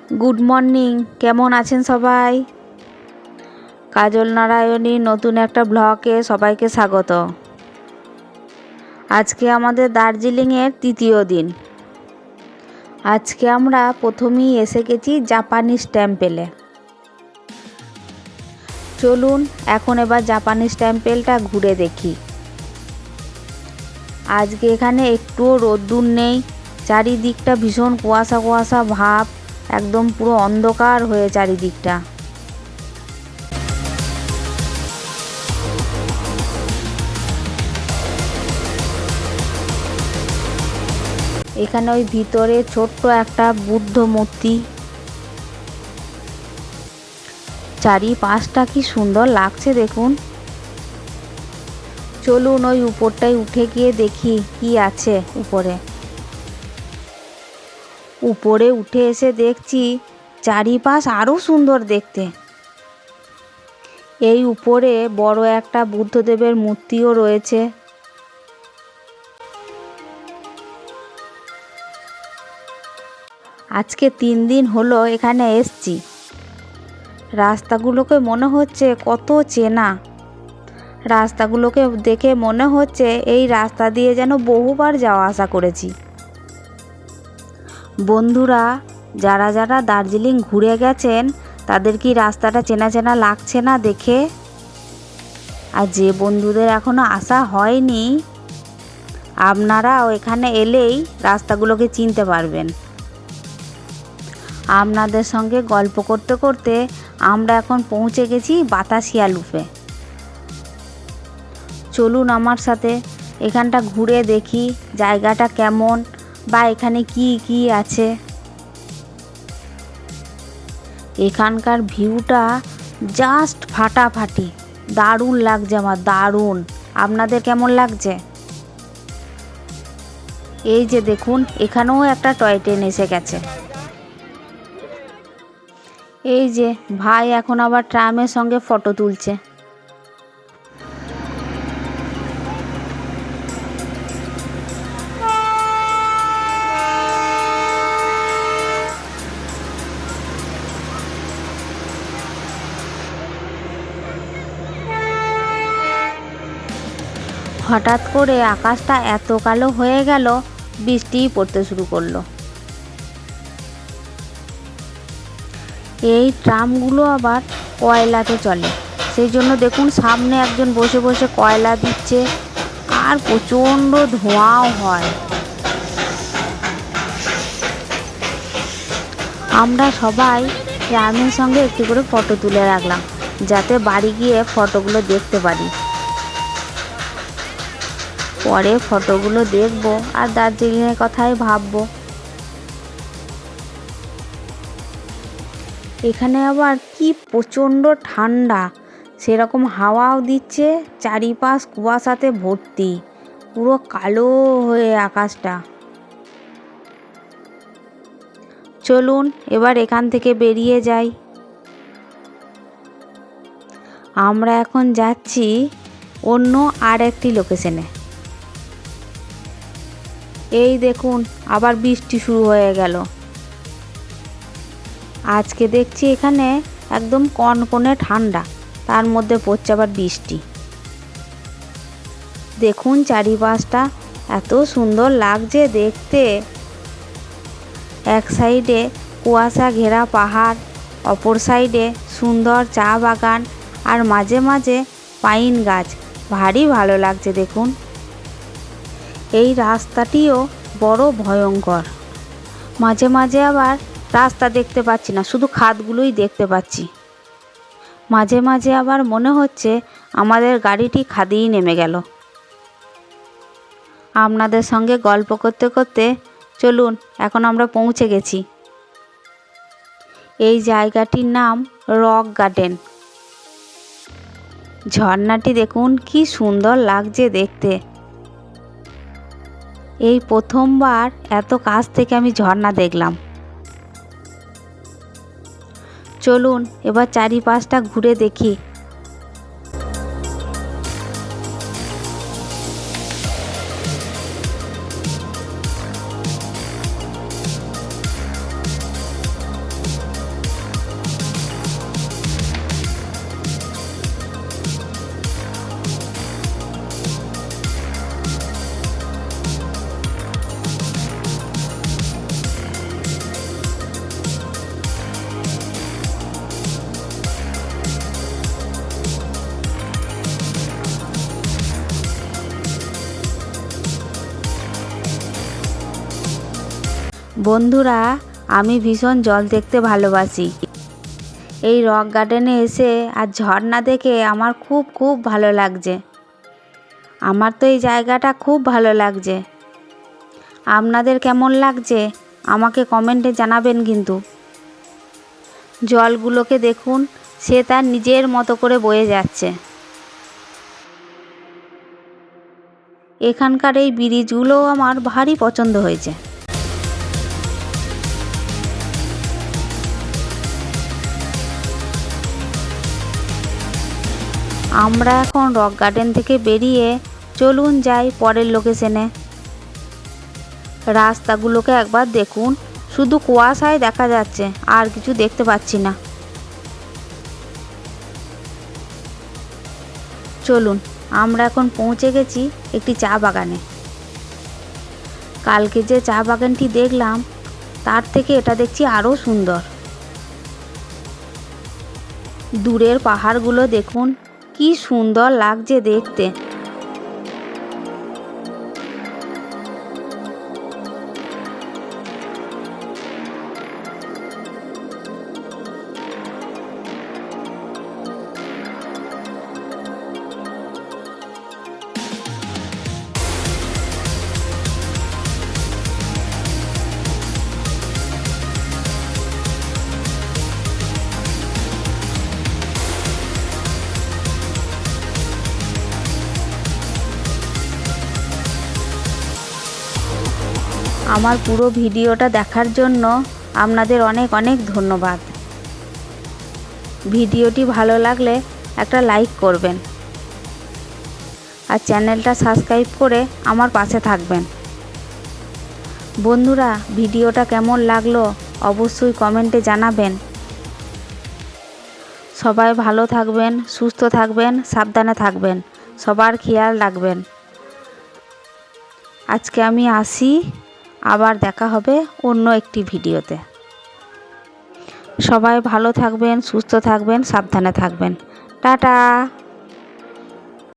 Good morning, কেমন আছেন সবাই? কাজল নারায়ণীর নতুন একটা ব্লগে সবাইকে স্বাগত। আজকে আমাদের দার্জিলিংয়ের তৃতীয় দিন। আজকে আমরা প্রথমেই এসে গেছি জাপানিজ টেম্পেলে। চলুন এখন এবার জাপানিজ টেম্পেলটা ঘুরে দেখি। আজকে এখানে একটুও রোদ্দুর নেই, চারিদিকটা ভীষণ কুয়াশা কুয়াশা ভাব, একদম পুরো অন্ধকার হয়ে চারিদিকটা। এখানে ওই ভিতরে ছোট্ট একটা বুদ্ধ মূর্তি, চারিপাশটা কি সুন্দর লাগছে দেখুন। চলুন ওই উপরটায় উঠে গিয়ে দেখি কি আছে উপরে। উপরে উঠে এসে দেখছি চারিপাশ আরও সুন্দর দেখতে। এই উপরে বড় একটা বুদ্ধদেবের মূর্তিও রয়েছে। আজকে 3 দিন হলো এখানে এসছি। রাস্তাগুলোকে মনে হচ্ছে কত চেনা। রাস্তাগুলোকে দেখে মনে হচ্ছে এই রাস্তা দিয়ে যেন বহুবার যাওয়া আসা করেছি। বন্ধুরা, যারা যারা দার্জিলিং ঘুরে গেছেন তাদের কি রাস্তাটা চেনা চেনা লাগছে না দেখে? আর যে বন্ধুদের এখনও আসা হয়নি, আপনারাও এখানে এলেই রাস্তাগুলোকে চিনতে পারবেন। আপনাদের সঙ্গে গল্প করতে করতে আমরা এখন পৌঁছে গেছি বাতাসিয়া লুপে। চলুন আমার সাথে এখানটা ঘুরে দেখি জায়গাটা কেমন বা এখানে কি কি আছে। এখানকার ভিউটা জাস্ট ফাটাফাটি, দারুণ লাগছে আমার, দারুণ। আপনাদের কেমন লাগছে? এই যে দেখুন, এখানেও একটা টয় ট্রেন এসে গেছে। এই যে ভাই এখন আবার ট্রামের সঙ্গে ফটো তুলছে। হঠাৎ করে আকাশটা এত কালো হয়ে গেল, বৃষ্টিই পড়তে শুরু করলো। এই ট্রামগুলো আবার কয়লাতে চলে, সেই জন্য দেখুন সামনে একজন বসে বসে কয়লা দিচ্ছে, আর প্রচণ্ড ধোঁয়াও হয়। আমরা সবাই ট্রামের সঙ্গে একটু করে ফটো তুলে রাখলাম, যাতে বাড়ি গিয়ে ফটোগুলো দেখতে পারি। পরে ফটোগুলো দেখবো আর দার্জিলিংয়ের কথাই ভাববো। এখানে আবার কি প্রচণ্ড ঠান্ডা, সেরকম হাওয়াও দিচ্ছে, চারিপাশ কুয়াশাতে ভর্তি, পুরো কালো হয়ে আকাশটা। চলুন এবার এখান থেকে বেরিয়ে যাই। আমরা এখন যাচ্ছি অন্য আর একটি লোকেশনে। এই দেখুন আবার বৃষ্টি শুরু হয়ে গেল। আজকে দেখছি এখানে একদম কনকনে ঠান্ডা, তার মধ্যে পড়ছে আবার বৃষ্টি। দেখুন চারিপাশটা এত সুন্দর লাগছে দেখতে। এক সাইডে কুয়াশা ঘেরা পাহাড়, অপর সাইডে সুন্দর চা বাগান, আর মাঝে মাঝে পাইন গাছ। ভারী ভালো লাগছে দেখুন। এই রাস্তাটিও বড় ভয়ঙ্কর। মাঝে মাঝে আবার রাস্তা দেখতে পাচ্ছি না, শুধু খাদগুলোই দেখতে পাচ্ছি। মাঝে মাঝে আবার মনে হচ্ছে আমাদের গাড়িটি খাদেই নেমে গেল। আপনাদের সঙ্গে গল্প করতে করতে চলুন এখন আমরা পৌঁছে গেছি। এই জায়গাটির নাম রক গার্ডেন। ঝর্ণাটি দেখুন কি সুন্দর লাগছে দেখতে। এই প্রথমবার এত কাছ থেকে আমি ঝর্ণা দেখলাম। চলুন এবার চারিপাশটা ঘুরে দেখি। বন্ধুরা, আমি ভীষণ জল দেখতে ভালোবাসি। এই রক গার্ডেনে এসে আর ঝর্ণা দেখে আমার খুব খুব ভালো লাগছে। আমার তো এই জায়গাটা খুব ভালো লাগছে। আপনাদের কেমন লাগছে আমাকে কমেন্টে জানাবেন কিন্তু। জলগুলোকে দেখুন, সে তার নিজের মতো করে বয়ে যাচ্ছে। এখানকার এই ব্রিজগুলোও আমার ভারী পছন্দ হয়েছে। আমরা এখন রক গার্ডেন থেকে বেরিয়ে চলুন যাই পরের লোকেশনে। রাস্তাগুলোকে একবার দেখুন, শুধু কুয়াশায় দেখা যাচ্ছে, আর কিছু দেখতে পাচ্ছি না। চলুন, আমরা এখন পৌঁছে গেছি একটি চা বাগানে। কালকে যে চা বাগানটি দেখলাম তার থেকে এটা দেখছি আরও সুন্দর। দূরের পাহাড়গুলো দেখুন, কি সুন্দর লাগছে দেখতে। আমার পুরো ভিডিওটা দেখার জন্য আপনাদের অনেক অনেক ধন্যবাদ। ভিডিওটি ভালো লাগলে একটা লাইক করবেন আর চ্যানেলটা সাবস্ক্রাইব করে আমার পাশে থাকবেন। বন্ধুরা, ভিডিওটা কেমন লাগলো অবশ্যই কমেন্টে জানাবেন। সবাই ভালো থাকবেন, সুস্থ থাকবেন, সাবধানে থাকবেন, সবার খেয়াল রাখবেন। আজকে আমি আসি, আবার দেখা হবে অন্য একটি ভিডিওতে। সবাই ভালো থাকবেন, সুস্থ থাকবেন, সাবধানে থাকবেন। টাটা।